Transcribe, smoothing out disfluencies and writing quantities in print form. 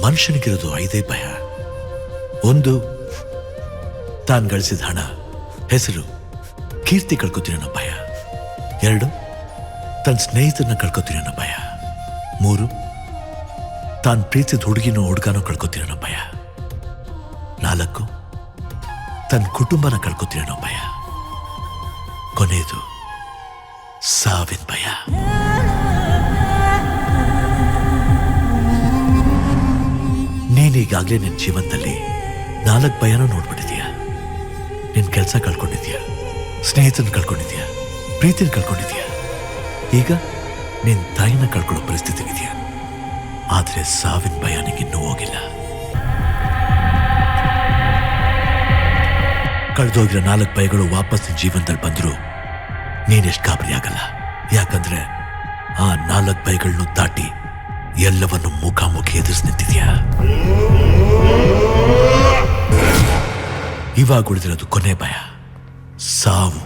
ಮನುಷ್ಯನಿಗಿರೋದು 5 ಭಯ. ಒಂದು, ತಾನು ಗಳಿಸಿದ ಹಣ, ಹೆಸರು, ಕೀರ್ತಿ ಕಳ್ಕೊತೀನಿ ಅನ್ನೋ ಭಯ. 2, ತನ್ನ ಸ್ನೇಹಿತರನ್ನ ಕಳ್ಕೊತೀನಿ ಅನ್ನೋ ಭಯ. 3, ತಾನು ಪ್ರೀತಿಸಿದ ಹುಡುಗಿನೋ ಹುಡುಗನೋ ಕಳ್ಕೊತೀನಿ ಅನ್ನೋ ಭಯ. 4, ತನ್ನ ಕುಟುಂಬನ ಕಳ್ಕೊತೀನಿ ಅನ್ನೋ ಭಯ. ಕೊನೆಯದು ಸಾವಿನ ಭಯ. ನೀನೀಗಾಗಲೇ ನಿನ್ನ ಜೀವನದಲ್ಲಿ 4 ಭಯನೂ ನೋಡ್ಬಿಟ್ಟಿದೀಯ. ನಿನ್ನ ಕೆಲಸ ಕಳ್ಕೊಂಡಿದ್ಯಾ, ಸ್ನೇಹಿತನ ಕಳ್ಕೊಂಡಿದ್ಯಾ, ಪ್ರೀತಿನ ಕಳ್ಕೊಂಡಿದ್ಯಾ. ಈಗ ನಿನ್ನ ತಾಯಿನ ಕಳ್ಕೊಳ್ಳೋ ಪರಿಸ್ಥಿತಿಗಿದೆಯಾ. ಆದರೆ ಸಾವಿನ ಭಯ ನಿಂಗಿನ್ನೂ ಹೋಗಿಲ್ಲ. ಕಳೆದೋಗಿರೋ 4 ಭಯಗಳು ವಾಪಸ್ ನಿನ್ನ ಜೀವನದಲ್ಲಿ ಬಂದರೂ ನೀನೆಷ್ಟು ಗಾಬರಿ ಆಗಲ್ಲ. ಯಾಕಂದ್ರೆ ಆ 4 ಭಯಗಳನ್ನು ದಾಟಿ ಎಲ್ಲವನ್ನು ಮುಖಾಮುಖಿ ಎದುರಿಸಿ ನಿಂತಿದ್ಯಾ. ಇವಾಗ ಉಳಿದಿರೋದು ಕೊನೆ ಭಯ, ಸಾವು.